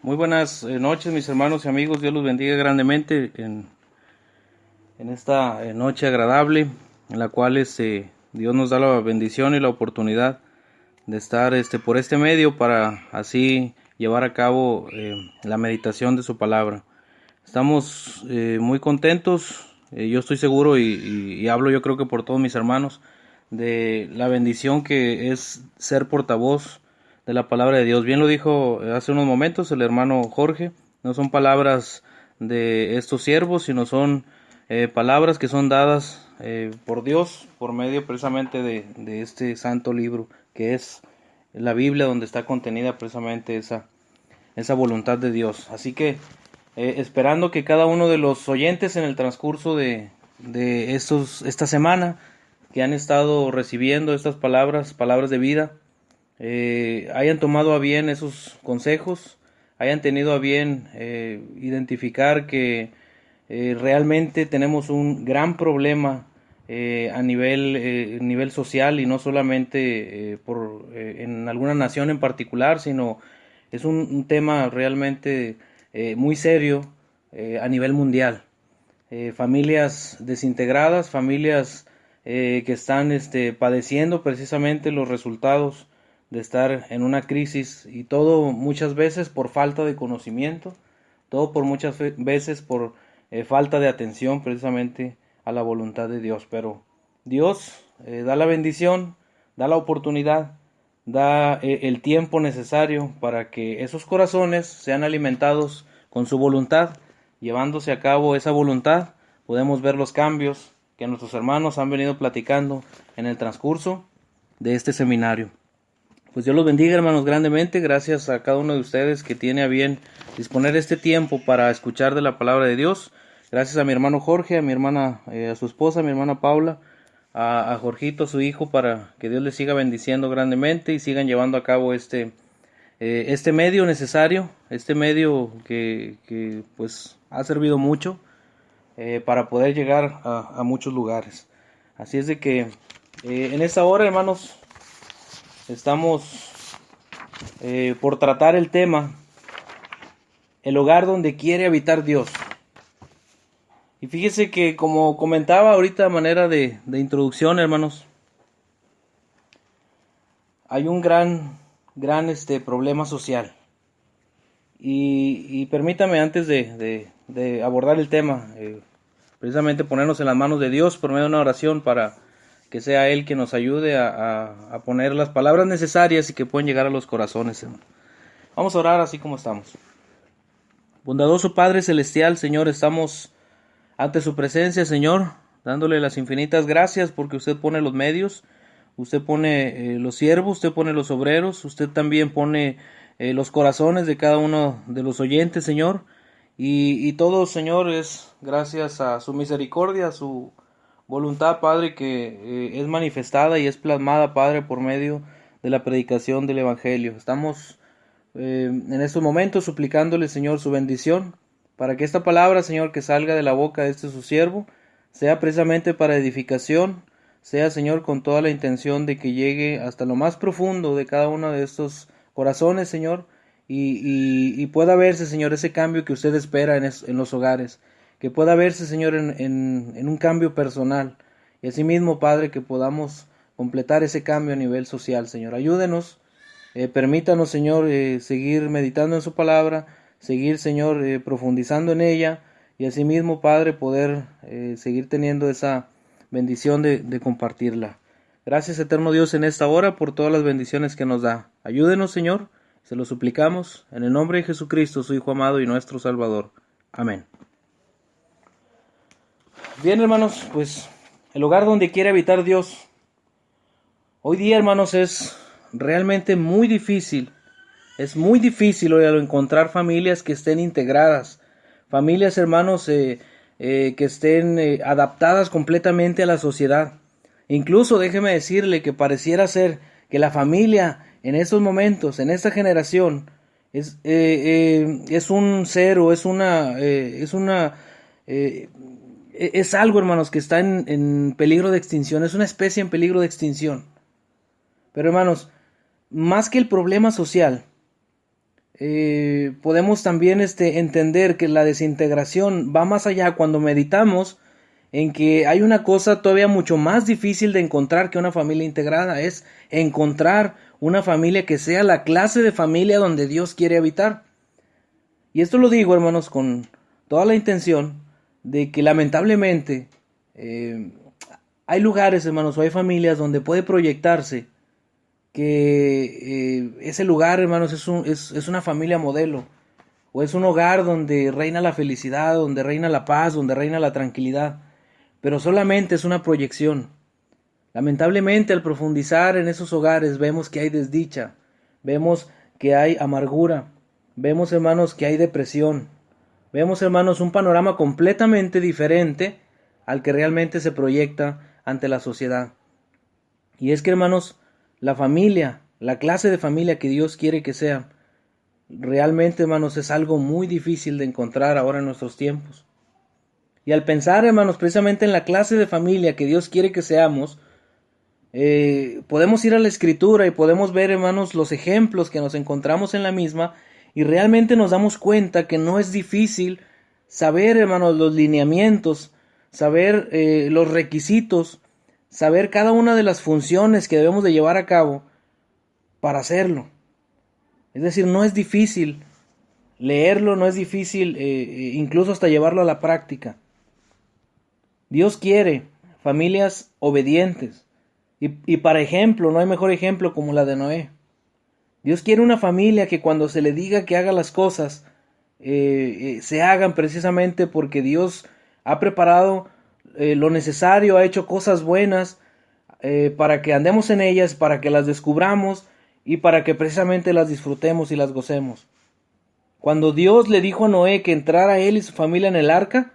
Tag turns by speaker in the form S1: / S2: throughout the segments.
S1: Muy buenas noches, mis hermanos y amigos. Dios los bendiga grandemente en esta noche agradable, en la cual Dios nos da la bendición y la oportunidad de estar por este medio para así llevar a cabo la meditación de su palabra. Estamos muy contentos, yo estoy seguro y hablo yo creo que por todos mis hermanos, de la bendición que es ser portavoz de la palabra de Dios. Bien lo dijo hace unos momentos el hermano Jorge, no son palabras de estos siervos, sino son palabras que son dadas por Dios por medio precisamente de este santo libro que es la Biblia, donde está contenida precisamente esa voluntad de Dios. Así que esperando que cada uno de los oyentes en el transcurso de esta semana que han estado recibiendo estas palabras de vida, hayan tomado a bien esos consejos, hayan tenido a bien identificar que realmente tenemos un gran problema a nivel social, y no solamente en alguna nación en particular, sino es un tema realmente muy serio a nivel mundial. Familias desintegradas, familias que están padeciendo precisamente los resultados de estar en una crisis, y todo muchas veces por falta de conocimiento, todo por muchas veces por falta de atención precisamente a la voluntad de Dios. Pero Dios da la bendición, da la oportunidad, da el tiempo necesario para que esos corazones sean alimentados con su voluntad. Llevándose a cabo esa voluntad, podemos ver los cambios que nuestros hermanos han venido platicando en el transcurso de este seminario. Pues Dios los bendiga, hermanos, grandemente. Gracias a cada uno de ustedes que tiene a bien disponer este tiempo para escuchar de la palabra de Dios. Gracias a mi hermano Jorge, a mi hermana, a su esposa, a mi hermana Paula, a Jorgito, su hijo, para que Dios les siga bendiciendo grandemente y sigan llevando a cabo este medio necesario, este medio que pues ha servido mucho para poder llegar a muchos lugares. Así es de que en esta hora, hermanos, estamos por tratar el tema, el hogar donde quiere habitar Dios. Y fíjese que, como comentaba ahorita a manera de introducción, hermanos, hay un gran problema social. Y permítame, antes de abordar el tema, precisamente ponernos en las manos de Dios por medio de una oración, para que sea Él quien nos ayude a poner las palabras necesarias y que puedan llegar a los corazones, hermano. Vamos a orar así como estamos. Bondadoso Padre Celestial, Señor, estamos ante su presencia, Señor, dándole las infinitas gracias porque usted pone los medios, usted pone los siervos, usted pone los obreros, usted también pone los corazones de cada uno de los oyentes, Señor, y todo, Señor, es gracias a su misericordia, a su voluntad, Padre, que es manifestada y es plasmada, Padre, por medio de la predicación del Evangelio. Estamos en estos momentos suplicándole, Señor, su bendición, para que esta palabra, Señor, que salga de la boca de su siervo, sea precisamente para edificación, sea, Señor, con toda la intención de que llegue hasta lo más profundo de cada uno de estos corazones, Señor, y pueda verse, Señor, ese cambio que usted espera en los hogares, que pueda verse, Señor, en un cambio personal, y asimismo, Padre, que podamos completar ese cambio a nivel social, Señor. Ayúdenos, permítanos, Señor, seguir meditando en su palabra, seguir, Señor, profundizando en ella, y asimismo, Padre, poder seguir teniendo esa bendición de compartirla. Gracias, eterno Dios, en esta hora por todas las bendiciones que nos da. Ayúdenos, Señor, se lo suplicamos, en el nombre de Jesucristo, su Hijo amado y nuestro Salvador. Amén. Bien, hermanos, pues el hogar donde quiere habitar Dios. Hoy día, hermanos, es realmente muy difícil. Es muy difícil hoy encontrar familias que estén integradas, familias, hermanos, que estén adaptadas completamente a la sociedad. Incluso déjeme decirle que pareciera ser que la familia en estos momentos, en esta generación, es un cero, es algo, hermanos, que está en peligro de extinción, es una especie en peligro de extinción. Pero, hermanos, más que el problema social, podemos también entender que la desintegración va más allá cuando meditamos en que hay una cosa todavía mucho más difícil de encontrar que una familia integrada, es encontrar una familia que sea la clase de familia donde Dios quiere habitar. Y esto lo digo, hermanos, con toda la intención de que lamentablemente hay lugares, hermanos, o hay familias donde puede proyectarse que ese lugar, hermanos, es una familia modelo, o es un hogar donde reina la felicidad, donde reina la paz, donde reina la tranquilidad, pero solamente es una proyección. Lamentablemente, al profundizar en esos hogares vemos que hay desdicha, vemos que hay amargura, vemos, hermanos, que hay depresión, vemos, hermanos, un panorama completamente diferente al que realmente se proyecta ante la sociedad. Y es que, hermanos, la familia, la clase de familia que Dios quiere que sea, realmente, hermanos, es algo muy difícil de encontrar ahora en nuestros tiempos. Y al pensar, hermanos, precisamente en la clase de familia que Dios quiere que seamos, podemos ir a la Escritura y podemos ver, hermanos, los ejemplos que nos encontramos en la misma, y realmente nos damos cuenta que no es difícil saber, hermanos, los lineamientos, saber los requisitos, saber cada una de las funciones que debemos de llevar a cabo para hacerlo. Es decir, no es difícil leerlo, no es difícil incluso hasta llevarlo a la práctica. Dios quiere familias obedientes. Y para ejemplo, no hay mejor ejemplo como la de Noé. Dios quiere una familia que cuando se le diga que haga las cosas, se hagan precisamente porque Dios ha preparado lo necesario, ha hecho cosas buenas para que andemos en ellas, para que las descubramos y para que precisamente las disfrutemos y las gocemos. Cuando Dios le dijo a Noé que entrara él y su familia en el arca,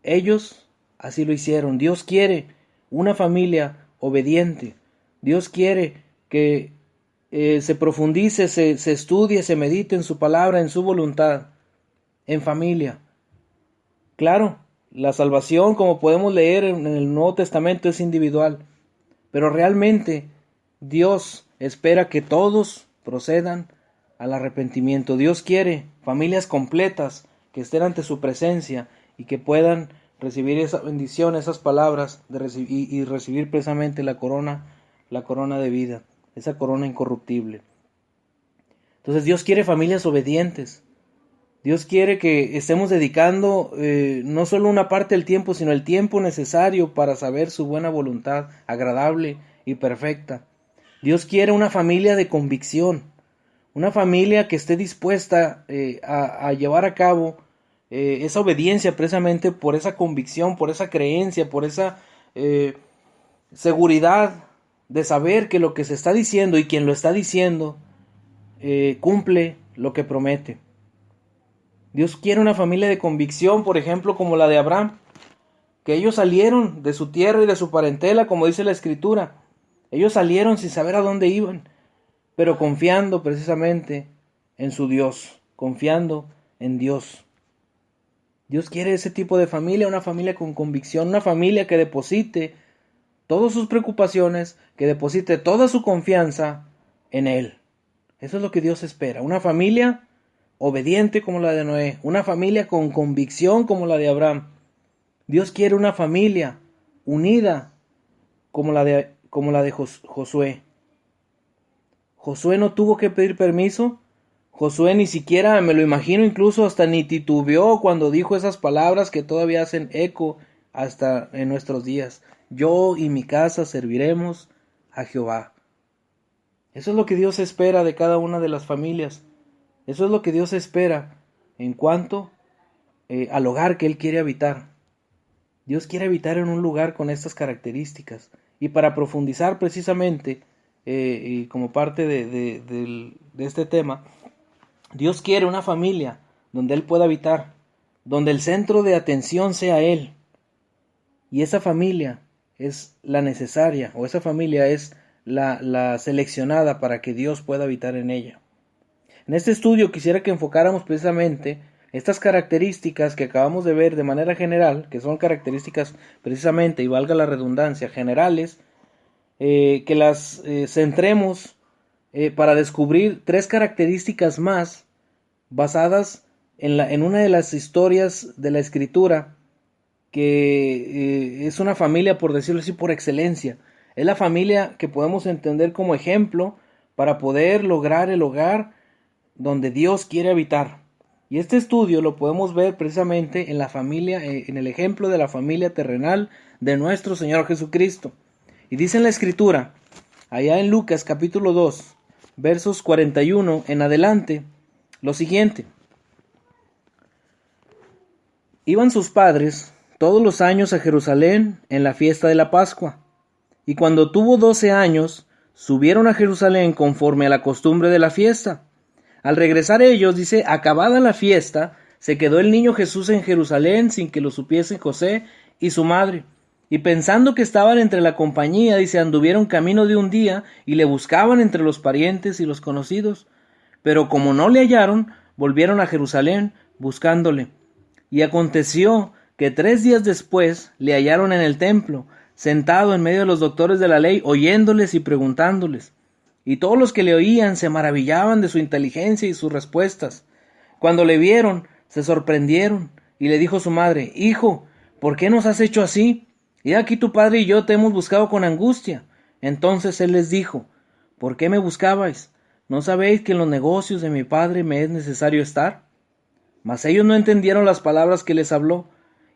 S1: ellos así lo hicieron. Dios quiere una familia obediente. Dios quiere que se profundice, se estudie, se medite en su palabra, en su voluntad, en familia. Claro, la salvación, como podemos leer en el Nuevo Testamento, es individual, pero realmente Dios espera que todos procedan al arrepentimiento. Dios quiere familias completas que estén ante su presencia y que puedan recibir esa bendición, esas palabras y recibir precisamente la corona de vida, esa corona incorruptible. Entonces Dios quiere familias obedientes. Dios quiere que estemos dedicando no solo una parte del tiempo, sino el tiempo necesario para saber su buena voluntad, agradable y perfecta. Dios quiere una familia de convicción, una familia que esté dispuesta a llevar a cabo esa obediencia precisamente por esa convicción, por esa creencia, por esa seguridad de saber que lo que se está diciendo y quien lo está diciendo cumple lo que promete. Dios quiere una familia de convicción, por ejemplo, como la de Abraham, que ellos salieron de su tierra y de su parentela, como dice la Escritura. Ellos salieron sin saber a dónde iban, pero confiando precisamente en su Dios, confiando en Dios. Dios quiere ese tipo de familia, una familia con convicción, una familia que deposite todas sus preocupaciones, que deposite toda su confianza en Él. Eso es lo que Dios espera, una familia obediente como la de Noé, una familia con convicción como la de Abraham. Dios quiere una familia unida como la de Josué. Josué no tuvo que pedir permiso. Josué ni siquiera, me lo imagino, incluso hasta ni titubeó cuando dijo esas palabras que todavía hacen eco hasta en nuestros días. Yo y mi casa serviremos a Jehová. Eso es lo que Dios espera de cada una de las familias. Eso es lo que Dios espera en cuanto al hogar que Él quiere habitar. Dios quiere habitar en un lugar con estas características. Y para profundizar precisamente, y como parte de este tema, Dios quiere una familia donde Él pueda habitar, donde el centro de atención sea Él. Y esa familia es la necesaria, o esa familia es la seleccionada para que Dios pueda habitar en ella. En este estudio quisiera que enfocáramos precisamente estas características que acabamos de ver de manera general, que son características precisamente, y valga la redundancia, generales, que las centremos para descubrir tres características más basadas en una de las historias de la Escritura, que es una familia, por decirlo así, por excelencia. Es la familia que podemos entender como ejemplo para poder lograr el hogar donde Dios quiere habitar. Y este estudio lo podemos ver precisamente en la familia, en el ejemplo de la familia terrenal de nuestro Señor Jesucristo. Y dice en la Escritura, allá en Lucas capítulo 2, versos 41 en adelante, lo siguiente: iban sus padres todos los años a Jerusalén en la fiesta de la Pascua, y cuando tuvo 12 años, subieron a Jerusalén conforme a la costumbre de la fiesta. Al regresar ellos, dice, acabada la fiesta, se quedó el niño Jesús en Jerusalén sin que lo supiesen José y su madre. Y pensando que estaban entre la compañía, dice, anduvieron camino de un día y le buscaban entre los parientes y los conocidos. Pero como no le hallaron, volvieron a Jerusalén buscándole. Y aconteció que 3 días después le hallaron en el templo, sentado en medio de los doctores de la ley, oyéndoles y preguntándoles. Y todos los que le oían se maravillaban de su inteligencia y sus respuestas. Cuando le vieron, se sorprendieron, y le dijo su madre: Hijo, ¿por qué nos has hecho así? He aquí tu padre y yo te hemos buscado con angustia. Entonces él les dijo: ¿por qué me buscabais? ¿No sabéis que en los negocios de mi padre me es necesario estar? Mas ellos no entendieron las palabras que les habló,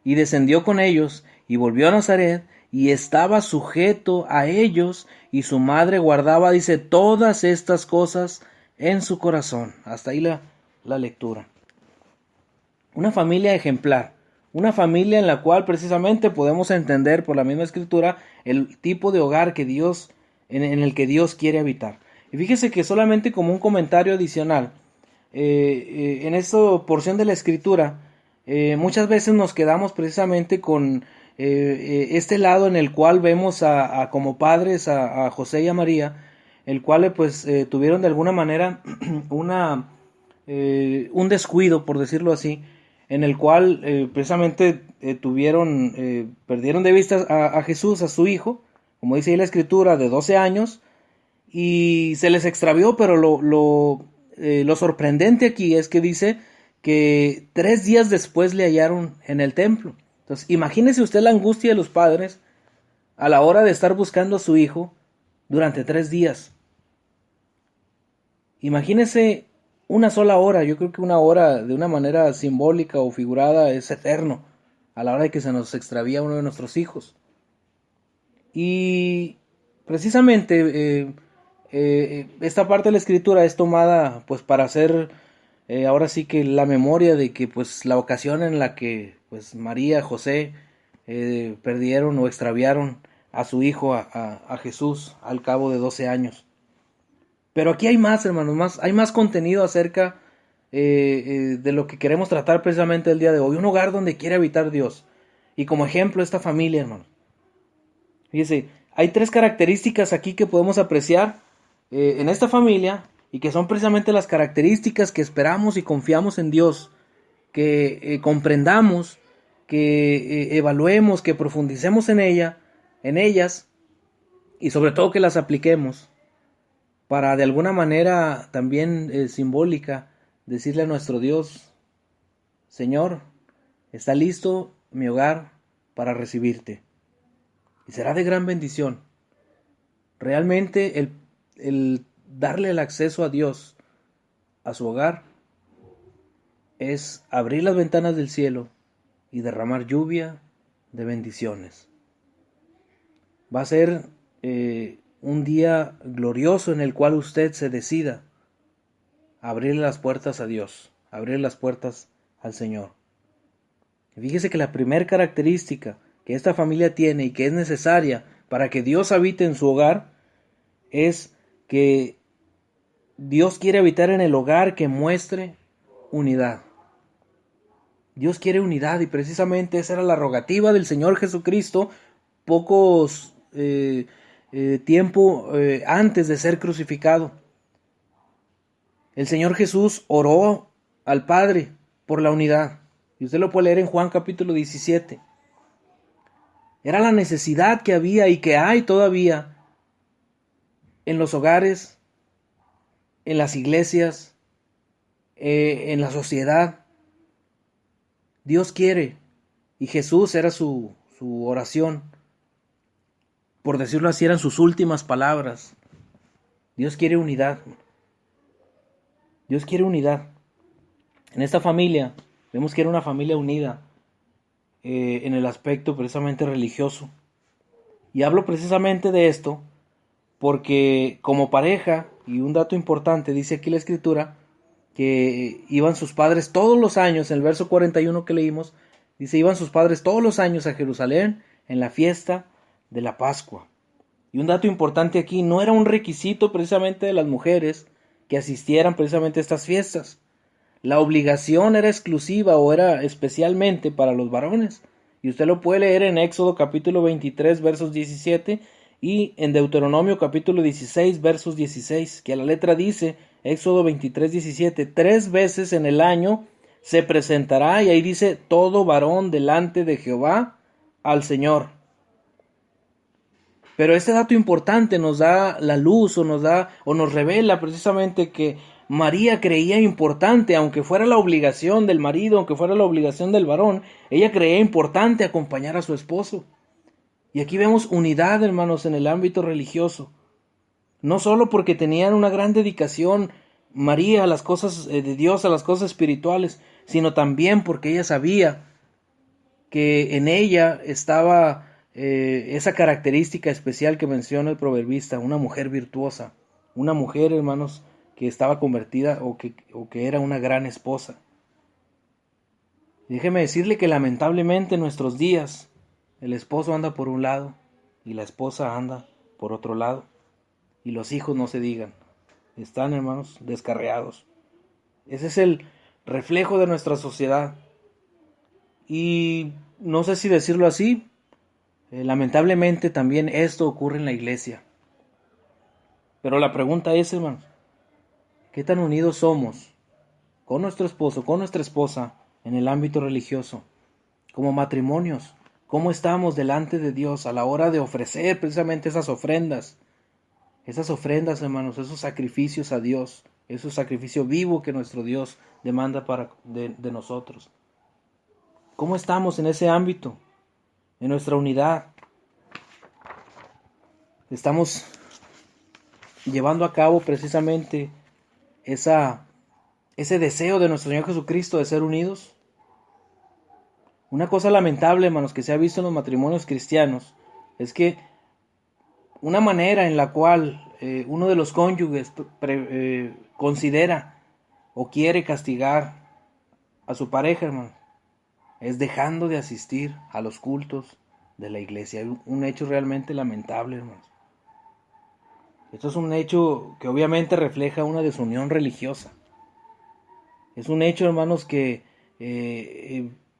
S1: y descendió con ellos, y volvió a Nazaret, y estaba sujeto a ellos, y su madre guardaba, dice, todas estas cosas en su corazón. Hasta ahí la lectura. Una familia ejemplar, una familia en la cual precisamente podemos entender por la misma Escritura el tipo de hogar que Dios, en el que Dios quiere habitar. Y fíjese que solamente como un comentario adicional, en esta porción de la Escritura, muchas veces nos quedamos precisamente con este lado en el cual vemos como padres a José y a María, el cual pues tuvieron de alguna manera un descuido, por decirlo así, en el cual precisamente perdieron de vista a Jesús, a su hijo, como dice ahí la Escritura, de 12 años, y se les extravió. Pero lo sorprendente aquí es que dice que 3 días después le hallaron en el templo. Entonces, imagínese usted la angustia de los padres a la hora de estar buscando a su hijo durante 3 días. Imagínese una sola hora. Yo creo que una hora, de una manera simbólica o figurada, es eterno a la hora de que se nos extravía uno de nuestros hijos. Y precisamente esta parte de la Escritura es tomada pues para hacer ahora sí que la memoria de que pues la ocasión en la que pues María, José perdieron o extraviaron a su hijo, a Jesús, al cabo de 12 años. Pero aquí hay más, hermanos, hay más contenido acerca de lo que queremos tratar precisamente el día de hoy. Un hogar donde quiere habitar Dios. Y como ejemplo esta familia, hermanos. Fíjese, hay 3 características aquí que podemos apreciar en esta familia, y que son precisamente las características que esperamos y confiamos en Dios, que comprendamos, que evaluemos, que profundicemos en ellas, y sobre todo que las apliquemos para de alguna manera también simbólica decirle a nuestro Dios: Señor, está listo mi hogar para recibirte. Y será de gran bendición. Realmente el darle el acceso a Dios a su hogar es abrir las ventanas del cielo y derramar lluvia de bendiciones. Va a ser un día glorioso en el cual usted se decida a abrir las puertas a Dios, abrir las puertas al Señor. Y fíjese que la primera característica que esta familia tiene y que es necesaria para que Dios habite en su hogar es que Dios quiere habitar en el hogar que muestre unidad. Dios quiere unidad, y precisamente esa era la rogativa del Señor Jesucristo pocos tiempo antes de ser crucificado. El Señor Jesús oró al Padre por la unidad, y usted lo puede leer en Juan capítulo 17. Era la necesidad que había y que hay todavía en los hogares, en las iglesias,
S2: en la sociedad. Dios quiere, y Jesús era su oración, por decirlo así, eran sus últimas palabras. Dios quiere unidad. Dios quiere unidad. En esta familia, vemos que era una familia unida en el aspecto precisamente religioso. Y hablo precisamente de esto porque como pareja, y un dato importante, dice aquí la escritura, que iban sus padres todos los años, en el verso 41 que leímos, dice, iban sus padres todos los años a Jerusalén en la fiesta de la Pascua. Y un dato importante aquí, no era un requisito precisamente de las mujeres que asistieran precisamente a estas fiestas. La obligación era exclusiva o era especialmente para los varones. Y usted lo puede leer en Éxodo capítulo 23 versos 17 y en Deuteronomio capítulo 16 versos 16, que a la letra dice, Éxodo 23, 17, 3 veces en el año se presentará, y ahí dice, todo varón delante de Jehová al Señor. Pero este dato importante nos da la luz o nos revela precisamente que María creía importante, aunque fuera la obligación del marido, aunque fuera la obligación del varón, ella creía importante acompañar a su esposo. Y aquí vemos unidad, hermanos, en el ámbito religioso. No solo porque tenían una gran dedicación María a las cosas de Dios, a las cosas espirituales, sino también porque ella sabía que en ella estaba esa característica especial que menciona el proverbista, una mujer virtuosa, una mujer, hermanos, que estaba convertida o que era una gran esposa. Déjeme decirle que lamentablemente en nuestros días el esposo anda por un lado y la esposa anda por otro lado, y los hijos no se digan, están, hermanos, descarriados. Ese es el reflejo de nuestra sociedad. Y no sé si decirlo así, lamentablemente también esto ocurre en la iglesia. Pero la pregunta es, hermanos, ¿qué tan unidos somos con nuestro esposo, con nuestra esposa en el ámbito religioso? Como matrimonios, ¿cómo estamos delante de Dios a la hora de ofrecer precisamente esas ofrendas? Esas ofrendas, hermanos, esos sacrificios a Dios, ese sacrificio vivo que nuestro Dios demanda de nosotros. ¿Cómo estamos en ese ámbito? En nuestra unidad. Estamos llevando a cabo precisamente ese deseo de nuestro Señor Jesucristo de ser unidos. Una cosa lamentable, hermanos, que se ha visto en los matrimonios cristianos, es que una manera en la cual uno de los cónyuges considera o quiere castigar a su pareja, hermano, es dejando de asistir a los cultos de la iglesia. Un hecho realmente lamentable, hermanos. Esto es un hecho que obviamente refleja una desunión religiosa. Es un hecho, hermanos, que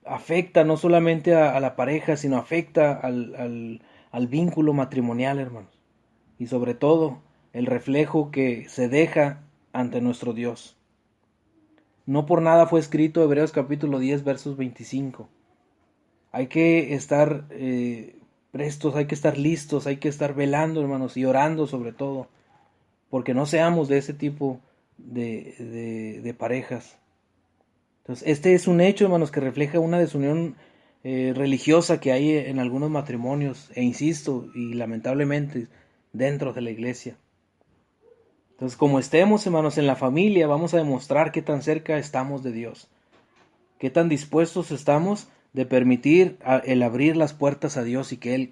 S2: afecta no solamente a la pareja, sino afecta al vínculo matrimonial, hermanos. Y sobre todo, el reflejo que se deja ante nuestro Dios. No por nada fue escrito Hebreos capítulo 10, versos 25. Hay que estar prestos, hay que estar listos, hay que estar velando, hermanos, y orando sobre todo, porque no seamos de ese tipo de parejas. Entonces, este es un hecho, hermanos, que refleja una desunión religiosa que hay en algunos matrimonios, e insisto, y lamentablemente dentro de la iglesia. Entonces, como estemos, hermanos, en la familia, vamos a demostrar qué tan cerca estamos de Dios, qué tan dispuestos estamos de permitir el abrir las puertas a Dios y que Él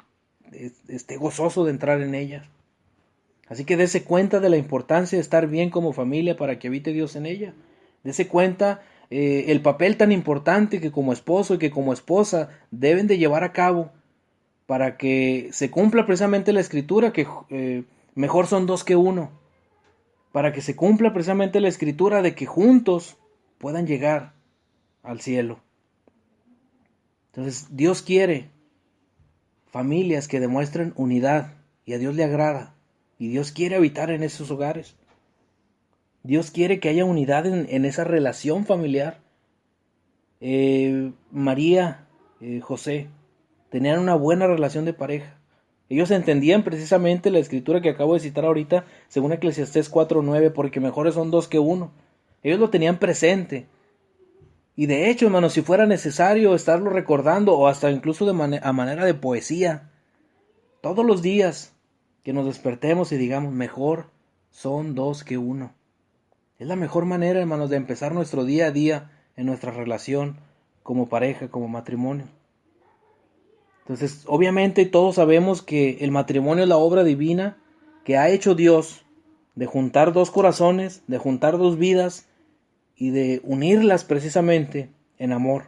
S2: esté gozoso de entrar en ellas. Así que dése cuenta de la importancia de estar bien como familia para que habite Dios en ella. Dése cuenta el papel tan importante que como esposo y que como esposa deben de llevar a cabo para que se cumpla precisamente la escritura que mejor son dos que uno. Para que se cumpla precisamente la escritura de que juntos puedan llegar al cielo. Entonces, Dios quiere familias que demuestren unidad, y a Dios le agrada, y Dios quiere habitar en esos hogares. Dios quiere que haya unidad en esa relación familiar. María, José, tenían una buena relación de pareja. Ellos entendían precisamente la escritura que acabo de citar ahorita, según Eclesiastés 4:9, porque mejores son dos que uno. Ellos lo tenían presente. Y de hecho, hermanos, si fuera necesario estarlo recordando o hasta incluso a manera de poesía, todos los días que nos despertemos y digamos, mejor son dos que uno. Es la mejor manera, hermanos, de empezar nuestro día a día en nuestra relación como pareja, como matrimonio. Entonces, obviamente todos sabemos que el matrimonio es la obra divina que ha hecho Dios de juntar dos corazones, de juntar dos vidas y de unirlas precisamente en amor.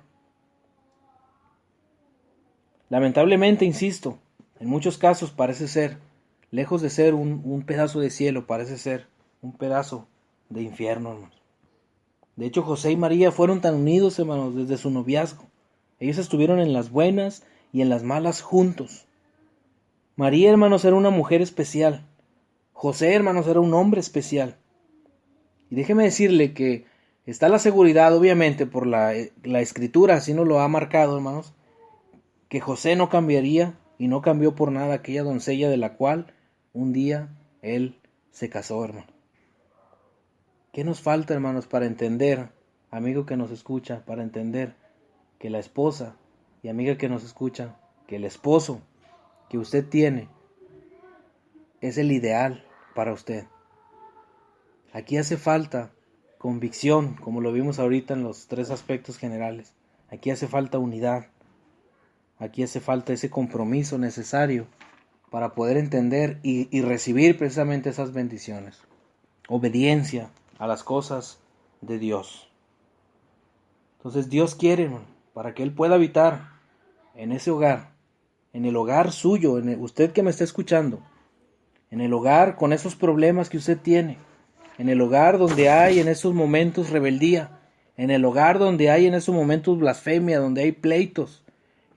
S2: Lamentablemente, insisto, en muchos casos parece ser, lejos de ser un pedazo de cielo, parece ser un pedazo de infierno, hermanos. De hecho, José y María fueron tan unidos, hermanos, desde su noviazgo. Ellos estuvieron en las buenas y en las malas juntos. María, hermanos, era una mujer especial. José, hermanos, era un hombre especial. Y déjeme decirle que está la seguridad, obviamente, por la Escritura, así nos lo ha marcado, hermanos, que José no cambiaría y no cambió por nada aquella doncella de la cual un día él se casó, hermano. ¿Qué nos falta, hermanos, para entender, amigo que nos escucha, para entender que la esposa y amiga que nos escucha, que el esposo que usted tiene es el ideal para usted? Aquí hace falta convicción, como lo vimos ahorita en los tres aspectos generales. Aquí hace falta unidad. Aquí hace falta ese compromiso necesario para poder entender y recibir precisamente esas bendiciones. Obediencia a las cosas de Dios. Entonces Dios quiere, hermano, para que Él pueda habitar en ese hogar, en el hogar suyo, usted que me está escuchando, en el hogar con esos problemas que usted tiene, en el hogar donde hay en esos momentos rebeldía, en el hogar donde hay en esos momentos blasfemia, donde hay pleitos,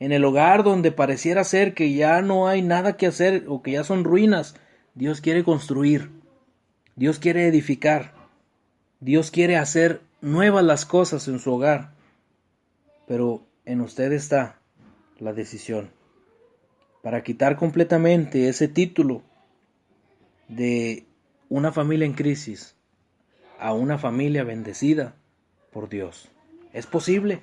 S2: en el hogar donde pareciera ser que ya no hay nada que hacer o que ya son ruinas. Dios quiere construir, Dios quiere edificar, Dios quiere hacer nuevas las cosas en su hogar, pero en usted está la decisión para quitar completamente ese título de una familia en crisis a una familia bendecida por Dios. Es posible.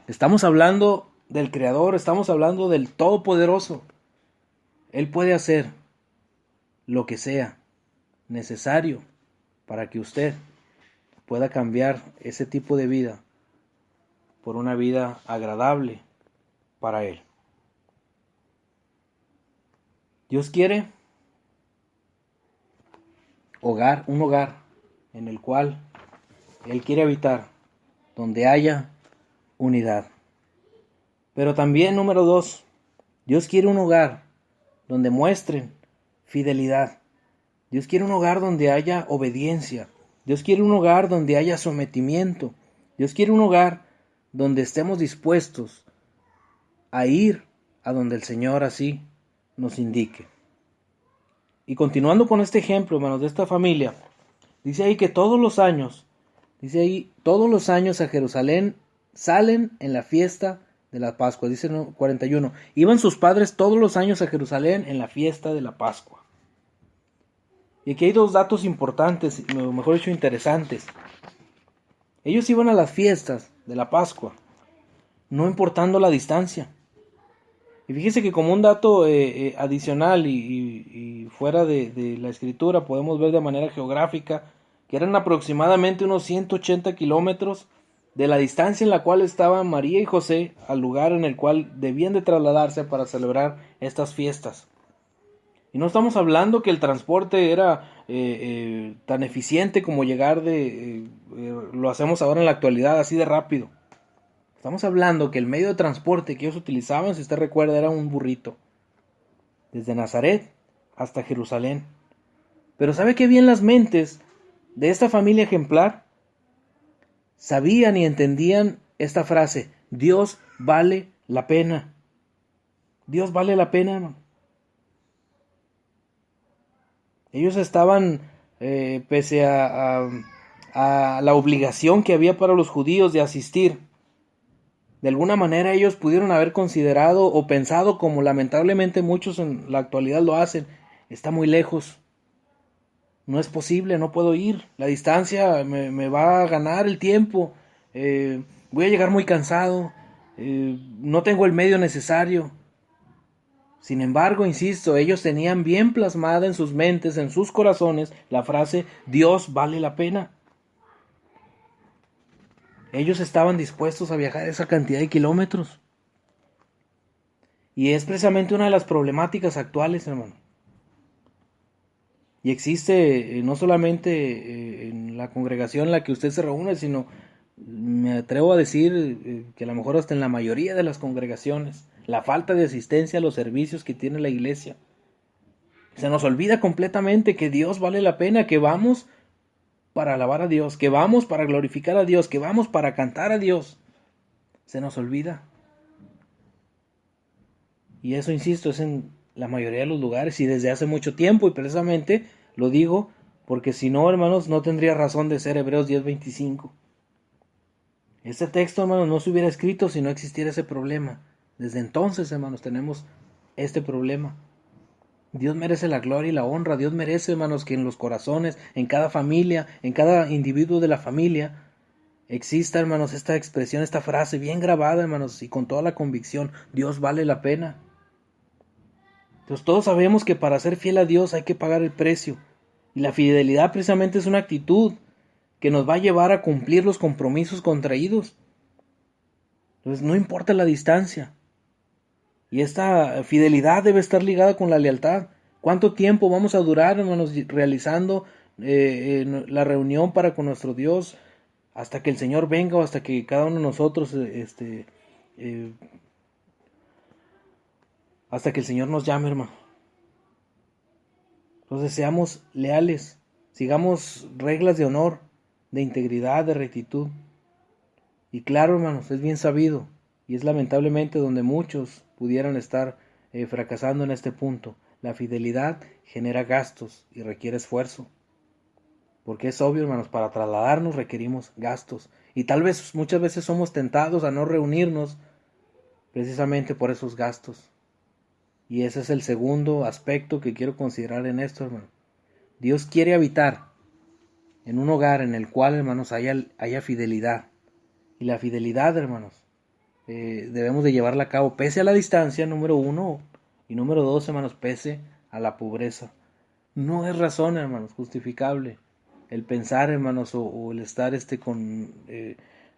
S2: Estamos hablando del Creador, estamos hablando del Todopoderoso. Él puede hacer lo que sea necesario para que usted pueda cambiar ese tipo de vida por una vida agradable para Él. Dios quiere un hogar en el cual Él quiere habitar, donde haya unidad. Pero también, número 2, Dios quiere un hogar donde muestren fidelidad. Dios quiere un hogar donde haya obediencia. Dios quiere un hogar donde haya sometimiento. Dios quiere un hogar donde estemos dispuestos a ir a donde el Señor así nos indique. Y continuando con este ejemplo, hermanos, de esta familia, dice ahí que todos los años a Jerusalén salen en la fiesta de la Pascua. Dice 41. Iban sus padres todos los años a Jerusalén en la fiesta de la Pascua. Y aquí hay dos datos importantes, o mejor dicho, interesantes. Ellos iban a las fiestas de la Pascua, no importando la distancia. Y fíjese que como un dato adicional y fuera de la escritura, podemos ver de manera geográfica que eran aproximadamente unos 180 kilómetros de la distancia en la cual estaban María y José al lugar en el cual debían de trasladarse para celebrar estas fiestas. Y no estamos hablando que el transporte era tan eficiente como llegar lo hacemos ahora en la actualidad, así de rápido. Estamos hablando que el medio de transporte que ellos utilizaban, si usted recuerda, era un burrito. Desde Nazaret hasta Jerusalén. Pero ¿sabe qué bien las mentes de esta familia ejemplar? Sabían y entendían esta frase: Dios vale la pena. Dios vale la pena, hermano. Ellos estaban, pese a la obligación que había para los judíos de asistir, de alguna manera ellos pudieron haber considerado o pensado, como lamentablemente muchos en la actualidad lo hacen: está muy lejos, No es posible, no puedo ir. La distancia me va a ganar el tiempo. Voy a llegar muy cansado. No tengo el medio necesario. Sin embargo, insisto, ellos tenían bien plasmada en sus mentes, en sus corazones, la frase Dios vale la pena. Ellos estaban dispuestos a viajar esa cantidad de kilómetros. Y es precisamente una de las problemáticas actuales, hermano. Y existe no solamente en la congregación en la que usted se reúne, sino me atrevo a decir que a lo mejor hasta en la mayoría de las congregaciones, la falta de asistencia a los servicios que tiene la iglesia. Se nos olvida completamente que Dios vale la pena, que vamos para alabar a Dios, que vamos para glorificar a Dios, que vamos para cantar a Dios. Se nos olvida. Y eso, insisto, es en la mayoría de los lugares y desde hace mucho tiempo, y precisamente lo digo porque si no, hermanos, no tendría razón de ser Hebreos 10:25. Este texto, hermanos, no se hubiera escrito si no existiera ese problema. Desde entonces, hermanos, tenemos este problema. Dios merece la gloria y la honra. Dios merece, hermanos, que en los corazones, en cada familia, en cada individuo de la familia, exista, hermanos, esta expresión, esta frase bien grabada, hermanos, y con toda la convicción, Dios vale la pena. Entonces todos sabemos que para ser fiel a Dios hay que pagar el precio. Y la fidelidad precisamente es una actitud que nos va a llevar a cumplir los compromisos contraídos. Entonces no importa la distancia. Y esta fidelidad debe estar ligada con la lealtad. ¿Cuánto tiempo vamos a durar, hermanos, realizando la reunión para con nuestro Dios? Hasta que el Señor venga o hasta que cada uno de nosotros, hasta que el Señor nos llame, hermano. Entonces seamos leales, sigamos reglas de honor, de integridad, de rectitud. Y claro, hermanos, es bien sabido, y es lamentablemente donde muchos pudieran estar fracasando en este punto. La fidelidad genera gastos y requiere esfuerzo. Porque es obvio, hermanos, para trasladarnos requerimos gastos. Y tal vez muchas veces somos tentados a no reunirnos precisamente por esos gastos. Y ese es el segundo aspecto que quiero considerar en esto, hermano. Dios quiere habitar en un hogar en el cual, hermanos, haya fidelidad. Y la fidelidad, hermanos, debemos de llevarla a cabo pese a la distancia, número uno. Y número dos, hermanos, pese a la pobreza. No es razón, hermanos, justificable el pensar, hermanos, o el estar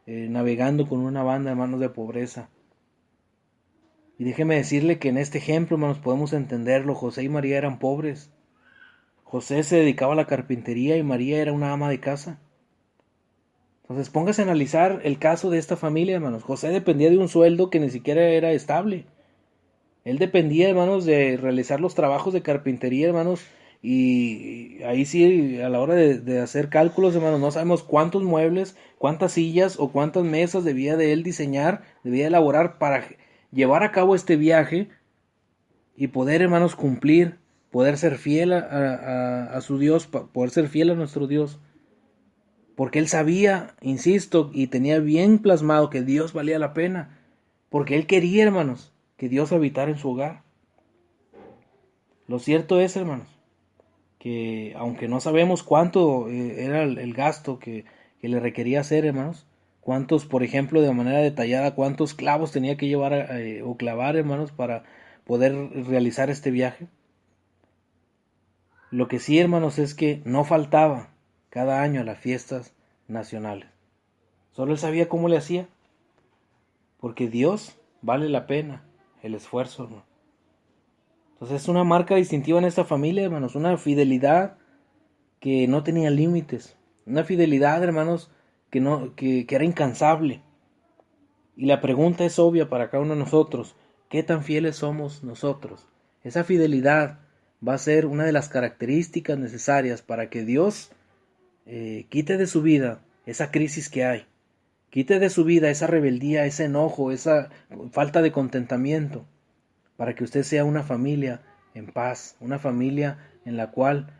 S2: navegando con una banda, hermanos, de pobreza. Y déjeme decirle que en este ejemplo, hermanos, podemos entenderlo. José y María eran pobres. José se dedicaba a la carpintería y María era una ama de casa. Entonces póngase a analizar el caso de esta familia, hermanos. José dependía de un sueldo que ni siquiera era estable. Él dependía, hermanos, de realizar los trabajos de carpintería, hermanos. Y ahí sí, a la hora de hacer cálculos, hermanos, no sabemos cuántos muebles, cuántas sillas o cuántas mesas debía de él diseñar, debía elaborar para llevar a cabo este viaje y poder, hermanos, cumplir, poder ser fiel a su Dios, poder ser fiel a nuestro Dios. Porque él sabía, insisto, y tenía bien plasmado que Dios valía la pena. Porque él quería, hermanos, que Dios habitara en su hogar. Lo cierto es, hermanos, que aunque no sabemos cuánto era el gasto que le requería hacer, hermanos, cuántos, por ejemplo, de manera detallada, cuántos clavos tenía que llevar o clavar, hermanos, para poder realizar este viaje. Lo que sí, hermanos, es que no faltaba cada año a las fiestas nacionales. Solo él sabía cómo le hacía. Porque Dios vale la pena el esfuerzo, hermano. Entonces es una marca distintiva en esta familia, hermanos. Una fidelidad que no tenía límites. Una fidelidad, hermanos, que era incansable. Y la pregunta es obvia para cada uno de nosotros. ¿Qué tan fieles somos nosotros? Esa fidelidad va a ser una de las características necesarias para que Dios quite de su vida esa crisis que hay. Quite de su vida esa rebeldía, ese enojo, esa falta de contentamiento, para que usted sea una familia en paz, una familia en la cual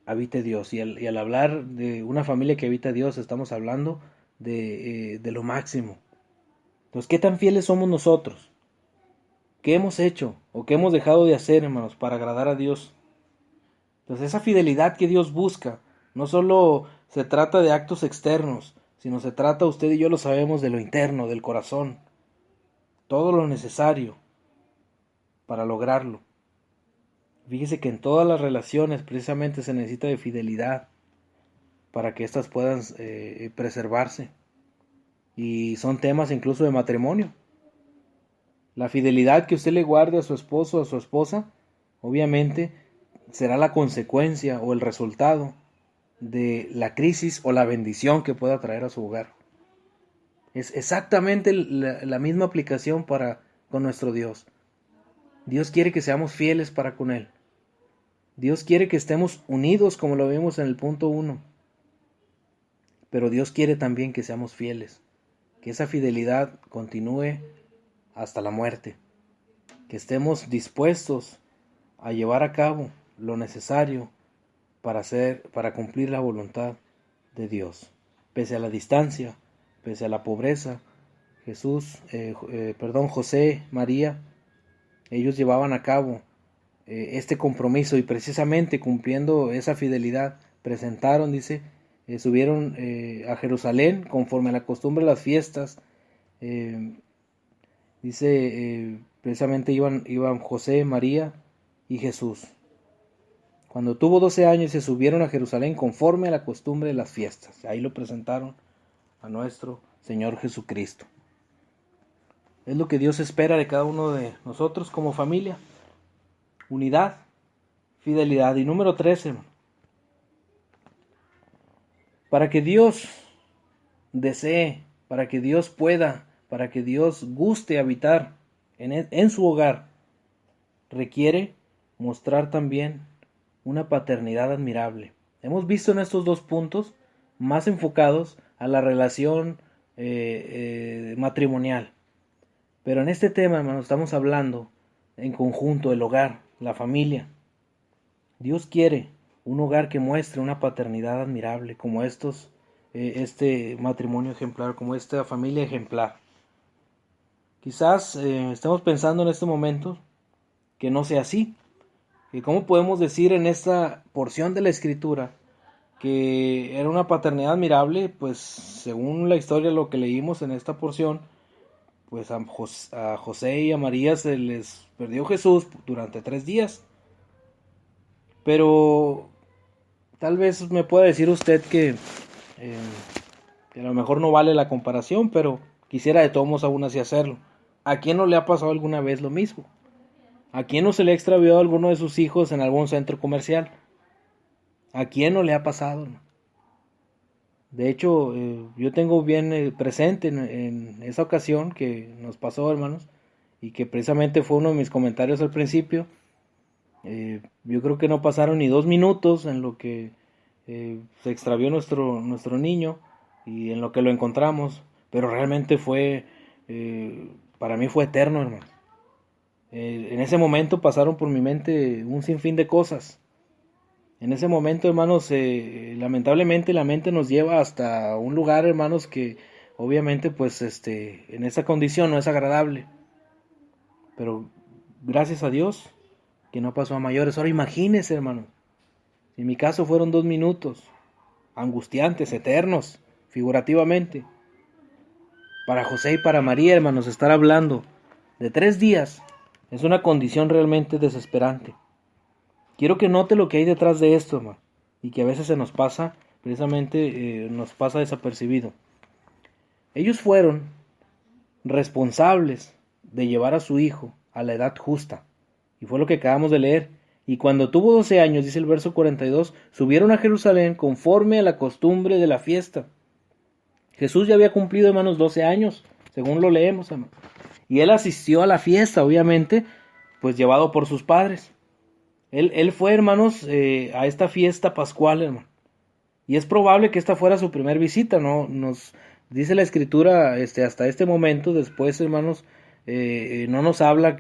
S2: habite Dios. Y al hablar de una familia que habita Dios, estamos hablando de lo máximo. Entonces, ¿qué tan fieles somos nosotros? ¿Qué hemos hecho o qué hemos dejado de hacer, hermanos, para agradar a Dios? Entonces esa fidelidad que Dios busca, no solo se trata de actos externos, sino se trata, usted y yo lo sabemos, de lo interno, del corazón, todo lo necesario para lograrlo. Fíjese que en todas las relaciones precisamente se necesita de fidelidad para que éstas puedan preservarse. Y son temas incluso de matrimonio. La fidelidad que usted le guarde a su esposo o a su esposa, obviamente será la consecuencia o el resultado de la crisis o la bendición que pueda traer a su hogar. Es exactamente la misma aplicación con nuestro Dios. Dios quiere que seamos fieles para con Él. Dios quiere que estemos unidos como lo vimos en el punto 1. Pero Dios quiere también que seamos fieles. Que esa fidelidad continúe hasta la muerte. Que estemos dispuestos a llevar a cabo lo necesario para cumplir la voluntad de Dios. Pese a la distancia, pese a la pobreza, José, María, ellos llevaban a cabo este compromiso y precisamente cumpliendo esa fidelidad presentaron, dice, subieron a Jerusalén conforme a la costumbre de las fiestas. Precisamente iban José, María y Jesús. Cuando tuvo 12 años se subieron a Jerusalén conforme a la costumbre de las fiestas. Ahí lo presentaron a nuestro Señor Jesucristo. Es lo que Dios espera de cada uno de nosotros como familia. Unidad, fidelidad. Y número 13, para que Dios desee, para que Dios pueda, para que Dios guste habitar en su hogar, requiere mostrar también una paternidad admirable. Hemos visto en estos dos puntos más enfocados a la relación matrimonial. Pero en este tema, hermanos, estamos hablando en conjunto del hogar, la familia. Dios quiere un hogar que muestre una paternidad admirable, como este matrimonio ejemplar, como esta familia ejemplar. Quizás estemos pensando en este momento que no sea así. ¿Y cómo podemos decir en esta porción de la Escritura que era una paternidad admirable? Pues según la historia, lo que leímos en esta porción, pues a José y a María se les perdió Jesús durante 3 días. Pero tal vez me pueda decir usted que a lo mejor no vale la comparación, pero quisiera de todos modos aún así hacerlo. ¿A quién no le ha pasado alguna vez lo mismo? ¿A quién no se le ha extraviado alguno de sus hijos en algún centro comercial? ¿A quién no le ha pasado? De hecho, yo tengo bien presente en esa ocasión que nos pasó, hermanos, y que precisamente fue uno de mis comentarios al principio. Yo creo que no pasaron ni 2 minutos en lo que se extravió nuestro niño y en lo que lo encontramos, pero realmente para mí fue eterno, hermano. En ese momento pasaron por mi mente un sinfín de cosas. En ese momento, hermanos, lamentablemente la mente nos lleva hasta un lugar, hermanos, que obviamente pues en esa condición no es agradable. Pero gracias a Dios que no pasó a mayores. Ahora imagínense, hermanos, en mi caso fueron 2 minutos, angustiantes, eternos, figurativamente. Para José y para María, hermanos, estar hablando de 3 días es una condición realmente desesperante. Quiero que note lo que hay detrás de esto, hermano, y que a veces se nos pasa, precisamente nos pasa desapercibido. Ellos fueron responsables de llevar a su hijo a la edad justa, y fue lo que acabamos de leer. Y cuando tuvo 12 años, dice el verso 42, subieron a Jerusalén conforme a la costumbre de la fiesta. Jesús ya había cumplido, hermanos, 12 años, según lo leemos, hermano. Y él asistió a la fiesta, obviamente, pues llevado por sus padres. Él fue, hermanos, a esta fiesta pascual, hermano. Y es probable que esta fuera su primer visita, ¿no? Nos dice la Escritura, hasta este momento, después, hermanos, no nos habla,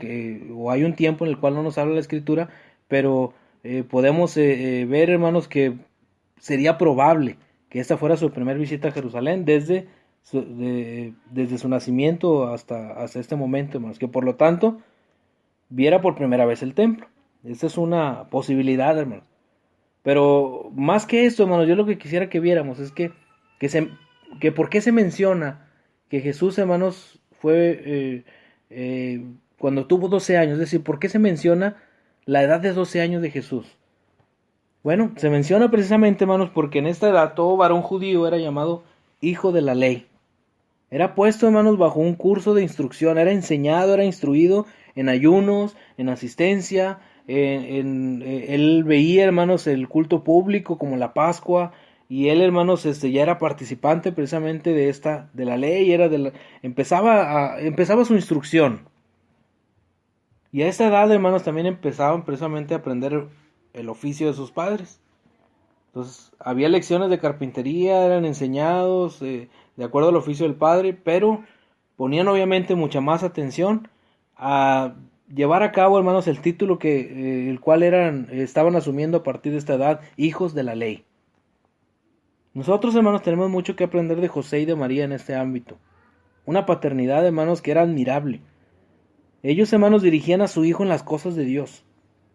S2: o hay un tiempo en el cual no nos habla la Escritura, pero podemos ver, hermanos, que sería probable que esta fuera su primer visita a Jerusalén desde su nacimiento hasta este momento, hermanos, que por lo tanto viera por primera vez el templo. Esa es una posibilidad, hermanos. Pero más que esto, hermanos, yo lo que quisiera que viéramos es que, se, que por qué se menciona que Jesús, hermanos, fue cuando tuvo 12 años. Es decir, ¿por qué se menciona la edad de 12 años de Jesús? Bueno, se menciona precisamente, hermanos, porque en esta edad todo varón judío era llamado hijo de la ley. Era puesto, hermanos, bajo un curso de instrucción, era enseñado, era instruido en ayunos, en asistencia, él veía, hermanos, el culto público como la Pascua, y él, hermanos, ya era participante precisamente de la ley, empezaba su instrucción. Y a esa edad, hermanos, también empezaban precisamente a aprender el oficio de sus padres. Entonces, había lecciones de carpintería, eran enseñados de acuerdo al oficio del padre, pero ponían obviamente mucha más atención a llevar a cabo, hermanos, el título el cual estaban asumiendo a partir de esta edad, hijos de la ley. Nosotros, hermanos, tenemos mucho que aprender de José y de María en este ámbito. Una paternidad, hermanos, que era admirable. Ellos, hermanos, dirigían a su hijo en las cosas de Dios.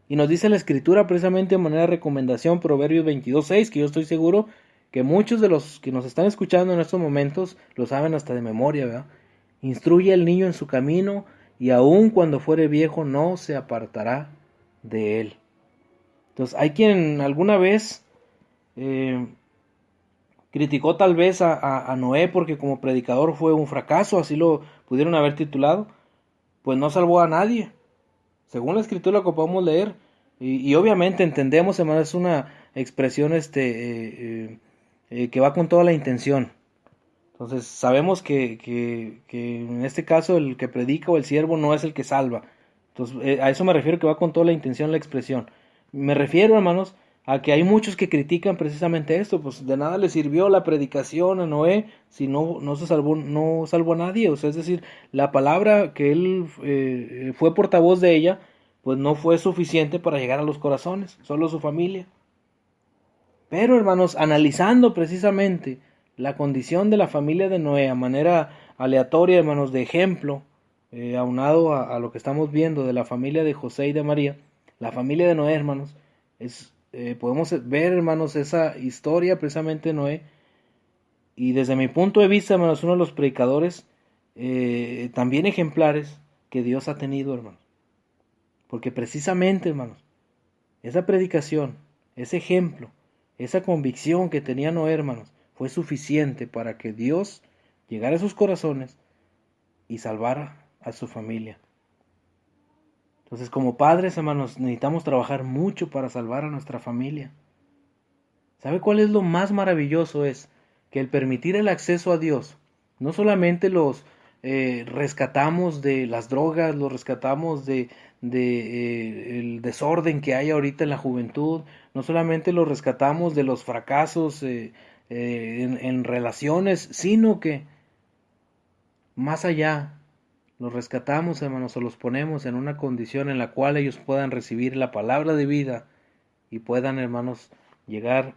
S2: Y nos dice la Escritura precisamente de manera de recomendación, Proverbios 22:6, que yo estoy seguro que muchos de los que nos están escuchando en estos momentos lo saben hasta de memoria, ¿verdad? Instruye al niño en su camino, y aun cuando fuere viejo no se apartará de él. Entonces, hay quien alguna vez criticó tal vez a Noé porque como predicador fue un fracaso, así lo pudieron haber titulado, pues no salvó a nadie. Según la escritura que podemos leer, y obviamente entendemos, hermano, es una expresión que va con toda la intención. Entonces sabemos que en este caso el que predica o el siervo no es el que salva. Entonces a eso me refiero, que va con toda la intención la expresión. Me refiero, hermanos, a que hay muchos que critican precisamente esto. Pues de nada le sirvió la predicación a Noé si no se salvó, no salvó a nadie. O sea, es decir, la palabra que él fue portavoz de ella, pues no fue suficiente para llegar a los corazones, solo su familia. Pero, hermanos, analizando precisamente la condición de la familia de Noé a manera aleatoria, hermanos, de ejemplo, aunado a lo que estamos viendo de la familia de José y de María, la familia de Noé, hermanos, podemos ver, hermanos, esa historia precisamente de Noé. Y desde mi punto de vista, hermanos, uno de los predicadores también ejemplares que Dios ha tenido, hermanos. Porque precisamente, hermanos, esa predicación, ese ejemplo, esa convicción que tenía Noé, hermanos, fue suficiente para que Dios llegara a sus corazones y salvara a su familia. Entonces, como padres, hermanos, necesitamos trabajar mucho para salvar a nuestra familia. ¿Sabe cuál es lo más maravilloso? Es que el permitir el acceso a Dios, no solamente los rescatamos de las drogas, los rescatamos de el desorden que hay ahorita en la juventud, no solamente los rescatamos de los fracasos en relaciones, sino que más allá los rescatamos, hermanos, o los ponemos en una condición en la cual ellos puedan recibir la palabra de vida y puedan, hermanos, llegar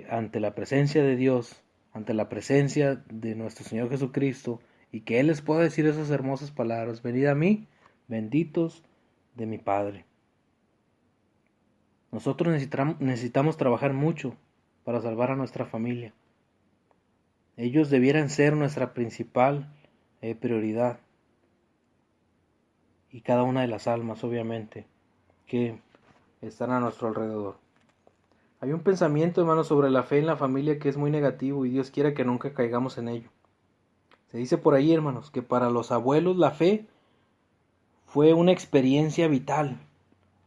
S2: ante la presencia de Dios, ante la presencia de nuestro Señor Jesucristo, y que Él les pueda decir esas hermosas palabras: venid a mí, benditos de mi Padre. Nosotros necesitamos trabajar mucho para salvar a nuestra familia. Ellos debieran ser nuestra principal prioridad, y cada una de las almas, obviamente, que están a nuestro alrededor. Hay un pensamiento, hermano, sobre la fe en la familia que es muy negativo, y Dios quiera que nunca caigamos en ello. Se dice por ahí, hermanos, que para los abuelos la fe fue una experiencia vital.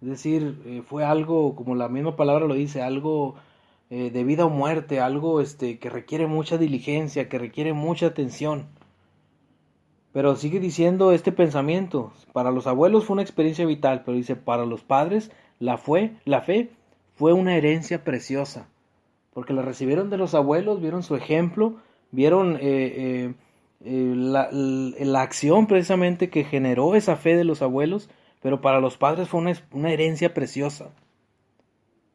S2: Es decir, fue algo, como la misma palabra lo dice, algo de vida o muerte, algo que requiere mucha diligencia, que requiere mucha atención. Pero sigue diciendo este pensamiento: para los abuelos fue una experiencia vital, pero dice, para los padres la fe fue una herencia preciosa, porque la recibieron de los abuelos, vieron su ejemplo, vieron la acción precisamente que generó esa fe de los abuelos, pero para los padres fue una herencia preciosa.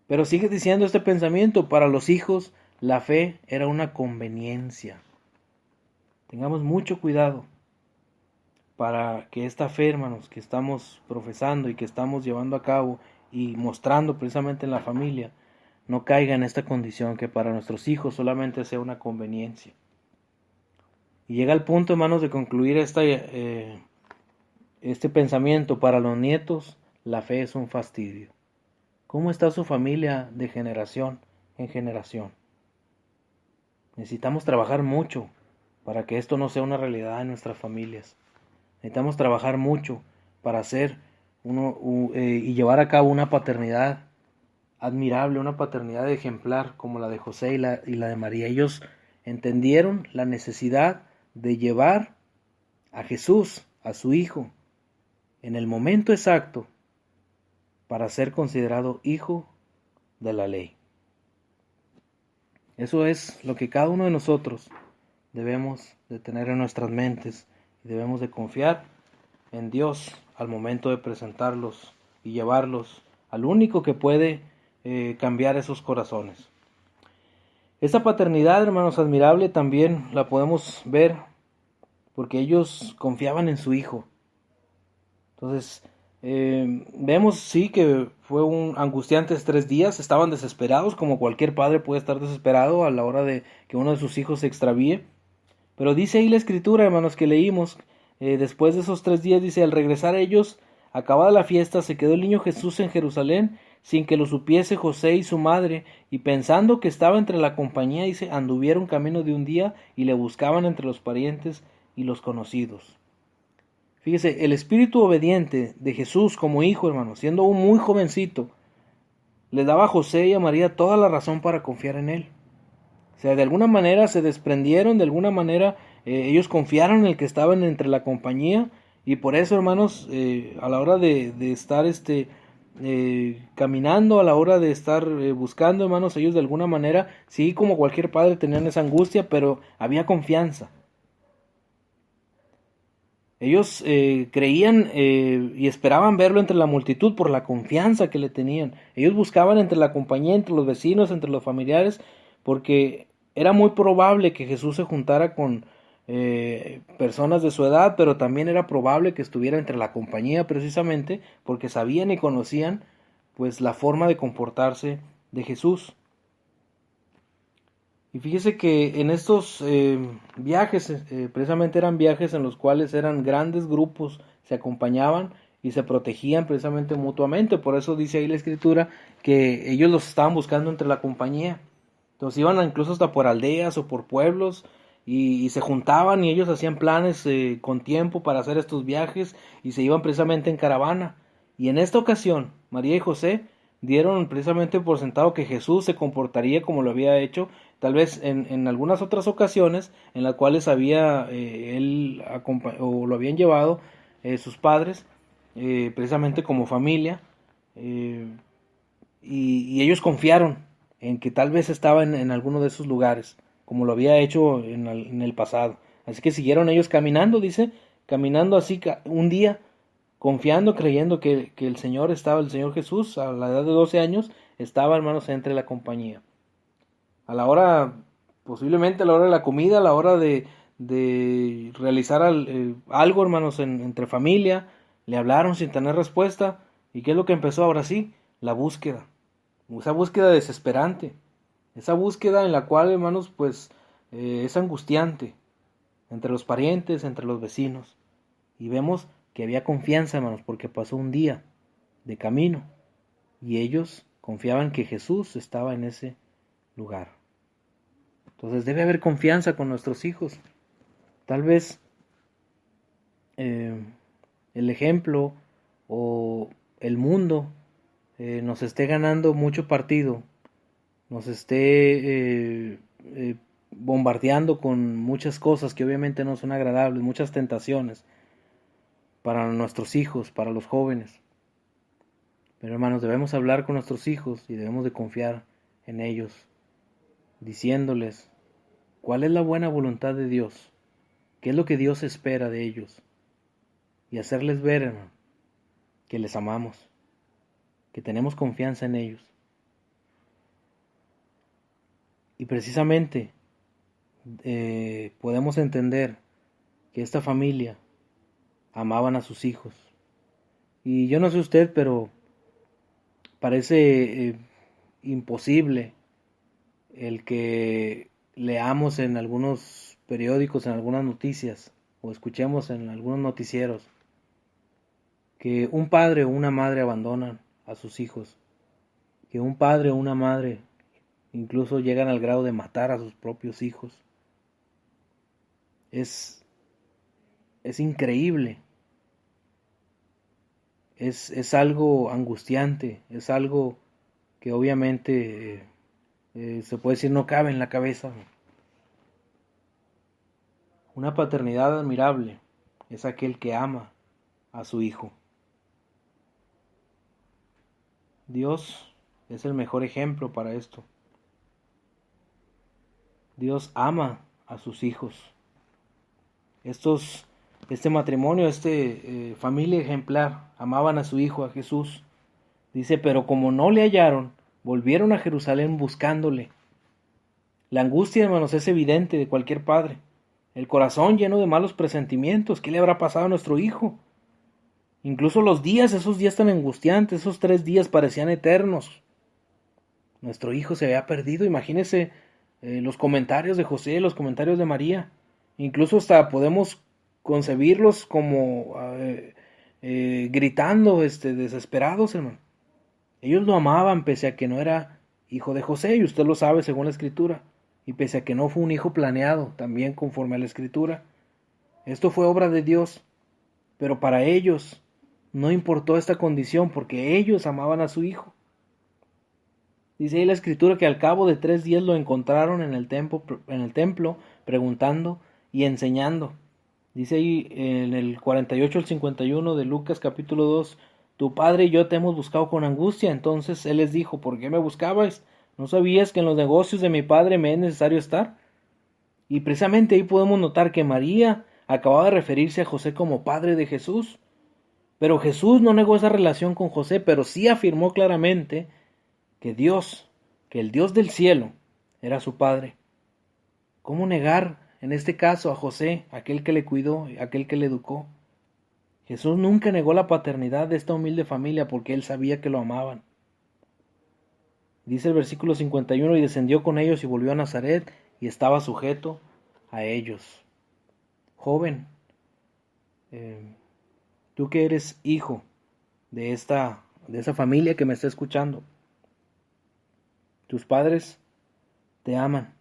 S2: Pero sigue diciendo este pensamiento: para los hijos la fe era una conveniencia. Tengamos mucho cuidado para que esta fe, hermanos, que estamos profesando y que estamos llevando a cabo y mostrando precisamente en la familia, no caiga en esta condición que para nuestros hijos solamente sea una conveniencia. Y llega el punto, hermanos, de concluir este pensamiento: para los nietos la fe es un fastidio. ¿Cómo está su familia de generación en generación? Necesitamos trabajar mucho para que esto no sea una realidad en nuestras familias. Necesitamos trabajar mucho para hacer y llevar a cabo una paternidad admirable, una paternidad ejemplar como la de José y la de María. Ellos entendieron la necesidad de llevar a Jesús, a su hijo, en el momento exacto para ser considerado hijo de la ley. Eso es lo que cada uno de nosotros debemos de tener en nuestras mentes, y debemos de confiar en Dios al momento de presentarlos y llevarlos al único que puede cambiar esos corazones. Esa paternidad, hermanos, admirable también la podemos ver porque ellos confiaban en su hijo. Entonces, vemos sí que fue un angustiantes 3 días, estaban desesperados, como cualquier padre puede estar desesperado a la hora de que uno de sus hijos se extravíe. Pero dice ahí la escritura, hermanos, que leímos, después de esos 3 días, dice: al regresar ellos, acabada la fiesta, se quedó el niño Jesús en Jerusalén, sin que lo supiese José y su madre, y pensando que estaba entre la compañía, dice, anduvieron camino de un día, y le buscaban entre los parientes y los conocidos. Fíjese, el espíritu obediente de Jesús como hijo, hermano, siendo un muy jovencito, le daba a José y a María toda la razón para confiar en él. O sea, de alguna manera se desprendieron, de alguna manera ellos confiaron en el que estaban entre la compañía, y por eso, hermanos, a la hora de estar caminando, a la hora de estar buscando, hermanos, ellos de alguna manera, sí, como cualquier padre, tenían esa angustia, pero había confianza. Ellos creían y esperaban verlo entre la multitud por la confianza que le tenían. Ellos buscaban entre la compañía, entre los vecinos, entre los familiares, porque era muy probable que Jesús se juntara con personas de su edad, pero también era probable que estuviera entre la compañía, precisamente porque sabían y conocían pues la forma de comportarse de Jesús. Y fíjese que en estos viajes, precisamente eran viajes en los cuales eran grandes grupos, se acompañaban y se protegían precisamente mutuamente. Por eso dice ahí la escritura que ellos los estaban buscando entre la compañía. Entonces iban incluso hasta por aldeas o por pueblos, y se juntaban, y ellos hacían planes con tiempo para hacer estos viajes, y se iban precisamente en caravana. Y en esta ocasión, María y José dieron precisamente por sentado que Jesús se comportaría como lo había hecho, tal vez en algunas otras ocasiones en las cuales había o lo habían llevado sus padres, precisamente como familia, y ellos confiaron en que tal vez estaba en alguno de esos lugares, como lo había hecho en el pasado. Así que siguieron ellos caminando, dice, caminando así un día, confiando, creyendo que el Señor Jesús, a la edad de 12 años, estaba, hermanos, entre la compañía. A la hora, posiblemente a la hora de la comida, a la hora de realizar algo, hermanos, entre familia, le hablaron sin tener respuesta. ¿Y qué es lo que empezó ahora sí? La búsqueda. Esa búsqueda desesperante. Esa búsqueda en la cual, hermanos, pues es angustiante. Entre los parientes, entre los vecinos. Y vemos que había confianza, hermanos, porque pasó un día de camino. Y ellos confiaban que Jesús estaba en ese lugar. Entonces debe haber confianza con nuestros hijos. Tal vez el ejemplo o el mundo nos esté ganando mucho partido, nos esté bombardeando con muchas cosas que obviamente no son agradables, muchas tentaciones para nuestros hijos, para los jóvenes. Pero hermanos, debemos hablar con nuestros hijos y debemos de confiar en ellos, diciéndoles cuál es la buena voluntad de Dios, qué es lo que Dios espera de ellos, y hacerles ver, hermano, que les amamos, que tenemos confianza en ellos. Y precisamente podemos entender que esta familia amaban a sus hijos. Y yo no sé usted, pero parece imposible el que leamos en algunos periódicos, en algunas noticias, o escuchemos en algunos noticieros, que un padre o una madre abandonan a sus hijos, que un padre o una madre incluso llegan al grado de matar a sus propios hijos. Es increíble, es algo angustiante, es algo que obviamente se puede decir no cabe en la cabeza. Una paternidad admirable es aquel que ama a su hijo. Dios es el mejor ejemplo para esto. Dios ama a sus hijos. Este matrimonio, familia ejemplar, amaban a su hijo, a Jesús. Dice, pero como no le hallaron, volvieron a Jerusalén buscándole. La angustia, hermanos, es evidente de cualquier padre. El corazón lleno de malos presentimientos. ¿Qué le habrá pasado a nuestro hijo? Incluso esos días tan angustiantes, esos 3 días parecían eternos. Nuestro hijo se había perdido. Imagínese los comentarios de José, los comentarios de María. Incluso hasta podemos concebirlos como gritando, desesperados, hermano. Ellos lo amaban pese a que no era hijo de José, y usted lo sabe según la Escritura. Y pese a que no fue un hijo planeado, también conforme a la Escritura. Esto fue obra de Dios. Pero para ellos no importó esta condición porque ellos amaban a su hijo. Dice ahí la Escritura que al cabo de 3 días lo encontraron en el templo preguntando y enseñando. Dice ahí en el 48 al 51 de Lucas capítulo 2, tu padre y yo te hemos buscado con angustia. Entonces él les dijo, ¿por qué me buscabais? ¿No sabías que en los negocios de mi padre me es necesario estar? Y precisamente ahí podemos notar que María acababa de referirse a José como padre de Jesús. Pero Jesús no negó esa relación con José, pero sí afirmó claramente que el Dios del cielo, era su padre. ¿Cómo negar en este caso a José, aquel que le cuidó, aquel que le educó? Jesús nunca negó la paternidad de esta humilde familia porque él sabía que lo amaban. Dice el versículo 51, y descendió con ellos y volvió a Nazaret y estaba sujeto a ellos. Joven, tú que eres hijo de esa familia que me está escuchando, tus padres te aman.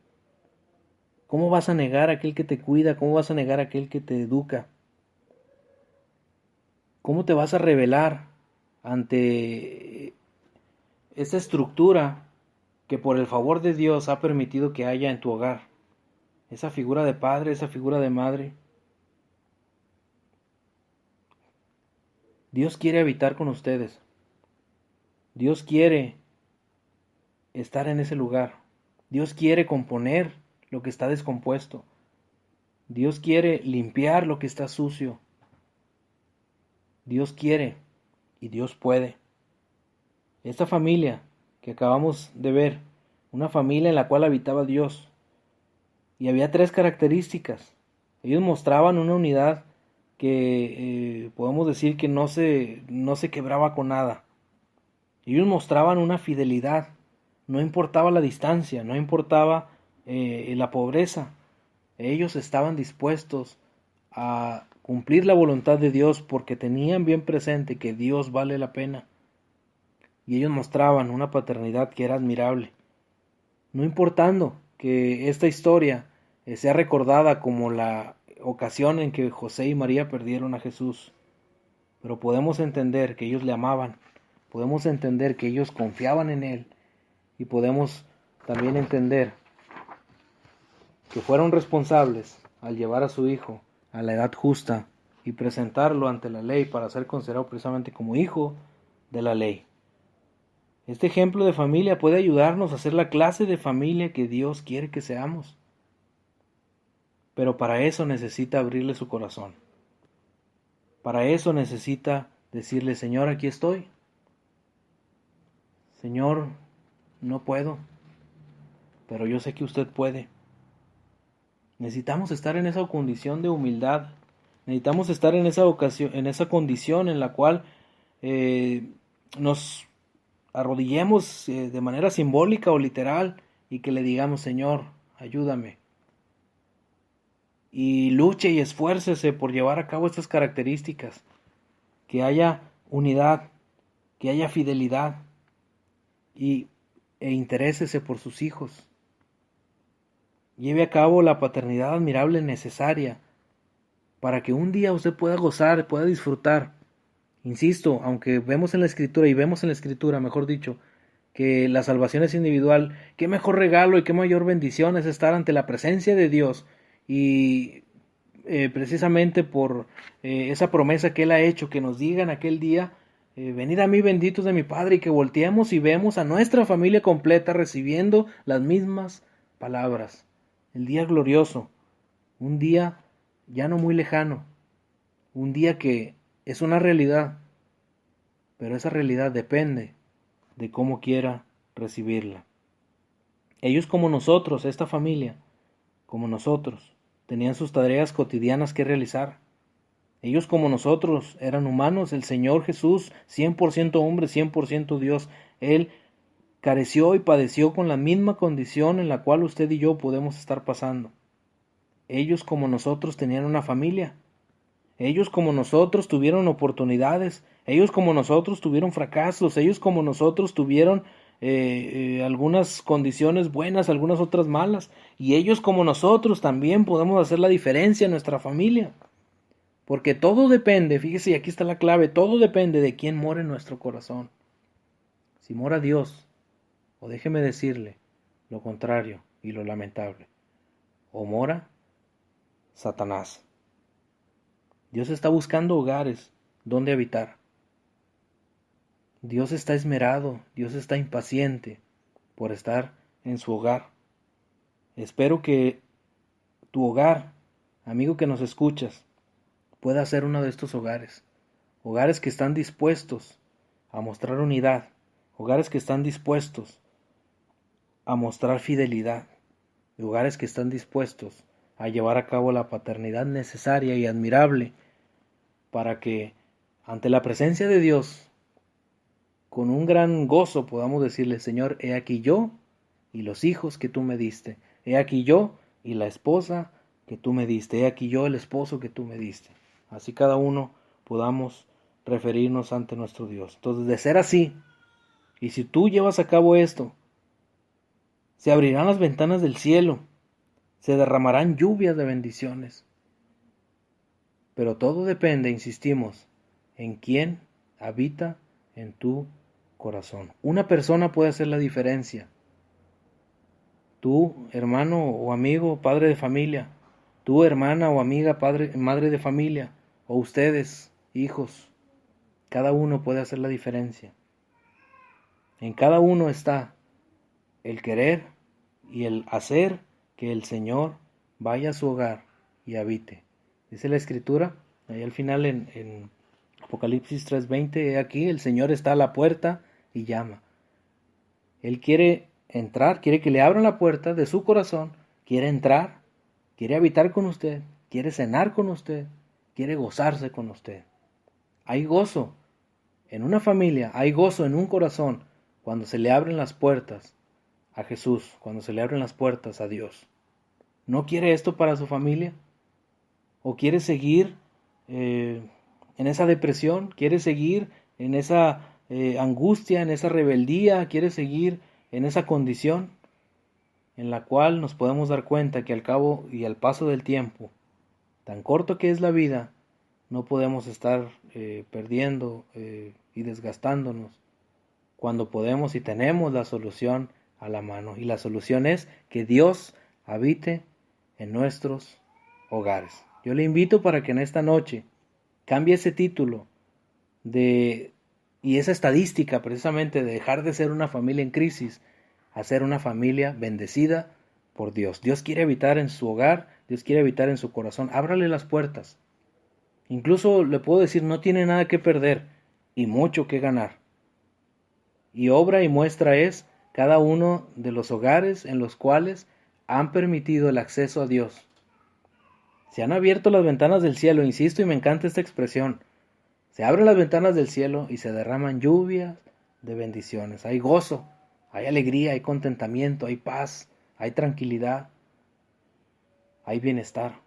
S2: ¿Cómo vas a negar a aquel que te cuida? ¿Cómo vas a negar a aquel que te educa? ¿Cómo te vas a rebelar ante esa estructura que por el favor de Dios ha permitido que haya en tu hogar? Esa figura de padre, esa figura de madre. Dios quiere habitar con ustedes. Dios quiere estar en ese lugar. Dios quiere componer lo que está descompuesto. Dios quiere limpiar lo que está sucio. Dios quiere y Dios puede. Esta familia que acabamos de ver, una familia en la cual habitaba Dios, y había 3 características. Ellos mostraban una unidad que podemos decir que no se quebraba con nada. Ellos mostraban una fidelidad. No importaba la distancia, no importaba la pobreza. Ellos estaban dispuestos a cumplir la voluntad de Dios porque tenían bien presente que Dios vale la pena. Y ellos mostraban una paternidad que era admirable. No importando que esta historia sea recordada como la ocasión en que José y María perdieron a Jesús, pero podemos entender que ellos le amaban, podemos entender que ellos confiaban en Él, y podemos también entender que fueron responsables al llevar a su hijo a la edad justa y presentarlo ante la ley para ser considerado precisamente como hijo de la ley. Este ejemplo de familia puede ayudarnos a ser la clase de familia que Dios quiere que seamos. Pero para eso necesita abrirle su corazón. Para eso necesita decirle, Señor, aquí estoy. Señor, no puedo, pero yo sé que usted puede. Necesitamos estar en esa condición de humildad. Necesitamos estar en esa condición en la cual nos arrodillemos de manera simbólica o literal y que le digamos, Señor, ayúdame. Y luche y esfuércese por llevar a cabo estas características. Que haya unidad, que haya fidelidad e interésese por sus hijos. Lleve a cabo la paternidad admirable necesaria para que un día usted pueda gozar, pueda disfrutar. Insisto, aunque vemos en la Escritura, mejor dicho, que la salvación es individual, qué mejor regalo y qué mayor bendición es estar ante la presencia de Dios y precisamente por esa promesa que Él ha hecho, que nos diga en aquel día, venid a mí benditos de mi Padre, y que volteemos y vemos a nuestra familia completa recibiendo las mismas palabras. El día glorioso, un día ya no muy lejano, un día que es una realidad, pero esa realidad depende de cómo quiera recibirla. Ellos como nosotros, esta familia, como nosotros, tenían sus tareas cotidianas que realizar. Ellos como nosotros eran humanos. El Señor Jesús, 100% hombre, 100% Dios, Él careció y padeció con la misma condición en la cual usted y yo podemos estar pasando. Ellos como nosotros tenían una familia. Ellos como nosotros tuvieron oportunidades. Ellos como nosotros tuvieron fracasos. Ellos como nosotros tuvieron algunas condiciones buenas, algunas otras malas. Y ellos como nosotros también podemos hacer la diferencia en nuestra familia. Porque todo depende, fíjese, y aquí está la clave, todo depende de quién mora en nuestro corazón. Si mora Dios, o déjeme decirle lo contrario y lo lamentable, o mora Satanás. Dios está buscando hogares donde habitar. Dios está esmerado, Dios está impaciente por estar en su hogar. Espero que tu hogar, amigo que nos escuchas, pueda ser uno de estos hogares. Hogares que están dispuestos a mostrar unidad. Hogares que están dispuestos a mostrar fidelidad. Hogares que están dispuestos a llevar a cabo la paternidad necesaria y admirable para que ante la presencia de Dios, con un gran gozo podamos decirle, Señor, he aquí yo y los hijos que tú me diste. He aquí yo y la esposa que tú me diste. He aquí yo el esposo que tú me diste. Así cada uno podamos referirnos ante nuestro Dios. Entonces, de ser así, y si tú llevas a cabo esto, se abrirán las ventanas del cielo, se derramarán lluvias de bendiciones. Pero todo depende, insistimos, en quién habita en tu corazón. Una persona puede hacer la diferencia. Tú, hermano o amigo, padre de familia, tú, hermana o amiga, madre de familia, o ustedes, hijos, cada uno puede hacer la diferencia. En cada uno está el querer y el hacer que el Señor vaya a su hogar y habite. Dice la Escritura, ahí al final en Apocalipsis 3:20, he aquí el Señor está a la puerta y llama. Él quiere entrar, quiere que le abran la puerta de su corazón, quiere entrar, quiere habitar con usted, quiere cenar con usted, quiere gozarse con usted. Hay gozo en una familia, hay gozo en un corazón cuando se le abren las puertas a Jesús, cuando se le abren las puertas a Dios. ¿No quiere esto para su familia? ¿O quiere seguir en esa depresión? ¿Quiere seguir en esa angustia, en esa rebeldía? ¿Quiere seguir en esa condición en la cual nos podemos dar cuenta que al cabo y al paso del tiempo, tan corto que es la vida, no podemos estar perdiendo y desgastándonos cuando podemos y tenemos la solución a la mano? Y la solución es que Dios habite en nuestros hogares. Yo le invito para que en esta noche cambie ese título y esa estadística precisamente de dejar de ser una familia en crisis a ser una familia bendecida por Dios. Dios quiere habitar en su hogar, Dios quiere habitar en su corazón. Ábrale las puertas. Incluso le puedo decir, no tiene nada que perder y mucho que ganar. Y obra y muestra es cada uno de los hogares en los cuales han permitido el acceso a Dios. Se han abierto las ventanas del cielo, insisto, y me encanta esta expresión. Se abren las ventanas del cielo y se derraman lluvias de bendiciones. Hay gozo, hay alegría, hay contentamiento, hay paz, hay tranquilidad, hay bienestar.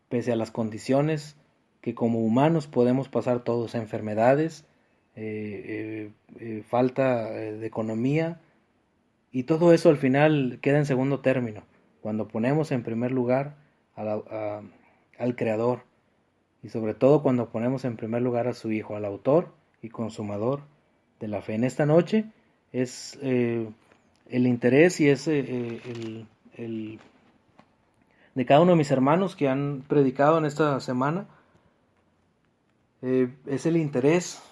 S2: Pese a las condiciones que como humanos podemos pasar todos, enfermedades, falta de economía, y todo eso al final queda en segundo término, cuando ponemos en primer lugar al Creador, y sobre todo cuando ponemos en primer lugar a su Hijo, al autor y consumador de la fe. En esta noche es el interés y es el de cada uno de mis hermanos que han predicado en esta semana. Es el interés,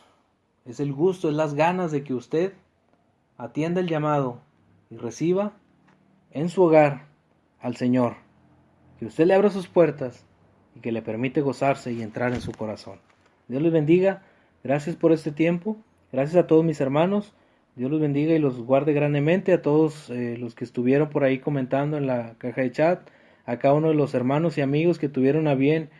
S2: es el gusto, es las ganas de que usted atienda el llamado y reciba en su hogar al Señor, que usted le abra sus puertas y que le permite gozarse y entrar en su corazón. Dios les bendiga, gracias por este tiempo, gracias a todos mis hermanos, Dios los bendiga y los guarde grandemente, a todos los que estuvieron por ahí comentando en la caja de chat, a cada uno de los hermanos y amigos que tuvieron a bien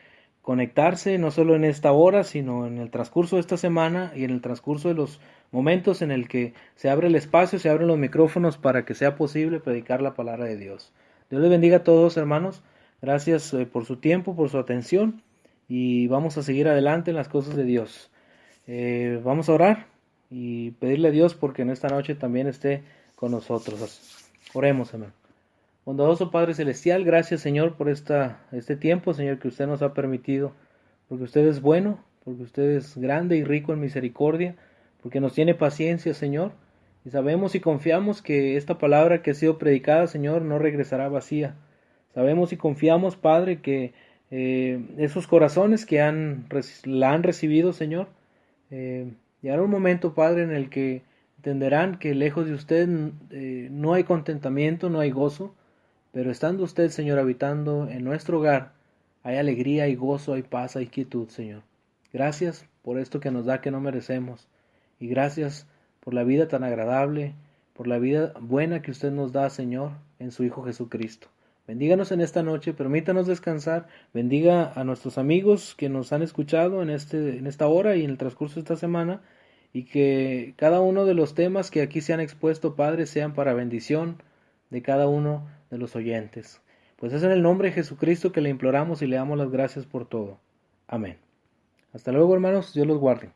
S2: conectarse, no solo en esta hora, sino en el transcurso de esta semana y en el transcurso de los momentos en el que se abre el espacio, se abren los micrófonos para que sea posible predicar la palabra de Dios. Dios les bendiga a todos, hermanos. Gracias por su tiempo, por su atención, y vamos a seguir adelante en las cosas de Dios. Vamos a orar y pedirle a Dios porque en esta noche también esté con nosotros. Oremos, hermano. Bondadoso Padre Celestial, gracias, Señor, por este tiempo, Señor, que usted nos ha permitido, porque usted es bueno, porque usted es grande y rico en misericordia, porque nos tiene paciencia, Señor, y sabemos y confiamos que esta palabra que ha sido predicada, Señor, no regresará vacía. Sabemos y confiamos, Padre, que esos corazones que la han recibido, Señor, llegará un momento, Padre, en el que entenderán que lejos de usted no hay contentamiento, no hay gozo, pero estando usted, Señor, habitando en nuestro hogar, hay alegría, hay gozo, hay paz, hay quietud, Señor. Gracias por esto que nos da que no merecemos, y gracias por la vida tan agradable, por la vida buena que usted nos da, Señor, en su Hijo Jesucristo. Bendíganos en esta noche, permítanos descansar, bendiga a nuestros amigos que nos han escuchado en esta hora y en el transcurso de esta semana, y que cada uno de los temas que aquí se han expuesto, Padre, sean para bendición de cada uno de los oyentes. Pues es en el nombre de Jesucristo que le imploramos y le damos las gracias por todo. Amén. Hasta luego, hermanos, Dios los guarde.